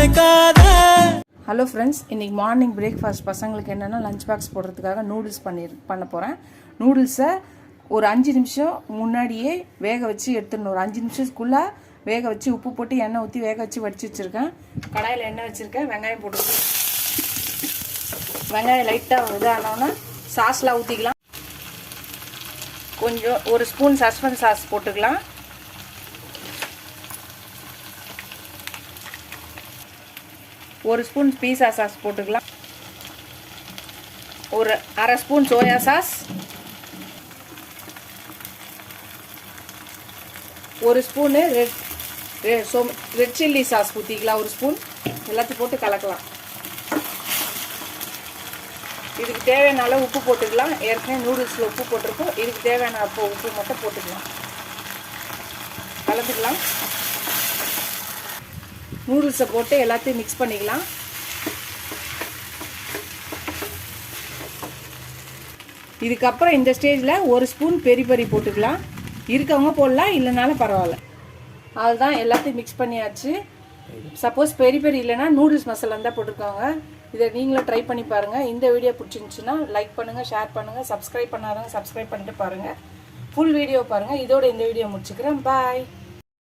நினைக்காத. Hello friends, இன்றைக்கி morning breakfast பசங்களுக்கு என்னென்னா லஞ்ச் பாக்ஸ் போடுறதுக்காக நூடுல்ஸ் பண்ண போகிறேன். நூடுல்ஸை ஒரு 5 நிமிஷம் முன்னாடியே வேக வச்சு எடுத்துடணும். ஒரு 5 நிமிஷத்துக்குள்ளே வேக வச்சு உப்பு போட்டு எண்ணெய் ஊற்றி வேக வச்சு வடித்து வச்சுருக்கேன். கடாயில் எண்ணெய் வச்சுருக்கேன். வெங்காயம் போட்டுக்கலாம். வெங்காயம் லைட்டாக இதானோன்னா சாஸ்லாம் ஊற்றிக்கலாம். கொஞ்சம் ஒரு ஸ்பூன் சஸ்பெண்ட் சாஸ் போட்டுக்கலாம். ஒரு ஸ்பூன் பீஸா சாஸ் போட்டுக்கலாம். ஒரு அரை ஸ்பூன் சோயா சாஸ், ஒரு ஸ்பூனு ரெட் சில்லி சாஸ் ஊற்றிக்கலாம். ஒரு ஸ்பூன் எல்லாத்தையும் போட்டு கலக்கலாம். இதுக்கு தேவையான அளவு உப்பு போட்டுக்கலாம். ஏற்கனவே நூடுல்ஸில் உப்பு போட்டிருக்கோம். இதுக்கு தேவையான உப்பு மட்டும் போட்டுக்கலாம். கலந்துக்கலாம். நூடுல்ஸை போட்டு எல்லாத்தையும் மிக்ஸ் பண்ணிக்கலாம். இதுக்கப்புறம் இந்த ஸ்டேஜில் ஒரு ஸ்பூன் பெரி பெரி போட்டுக்கலாம். இருக்கவங்க போடலாம், இல்லைனாலும் பரவாயில்ல. அதுதான் எல்லாத்தையும் மிக்ஸ் பண்ணியாச்சு. சப்போஸ் பெரி பெரி இல்லைன்னா நூடுல்ஸ் மசாலா தான் போட்டிருக்காங்க. இதை நீங்களும் ட்ரை பண்ணி பாருங்கள். இந்த வீடியோ பிடிச்சிருந்துச்சுன்னா லைக் பண்ணுங்கள், ஷேர் பண்ணுங்கள். சப்ஸ்கிரைப் பண்ணாதவங்க சப்ஸ்கிரைப் பண்ணிட்டு பாருங்கள். ஃபுல் வீடியோ பாருங்கள். இதோட இந்த வீடியோ முடிச்சுக்கிறேன். பாய்.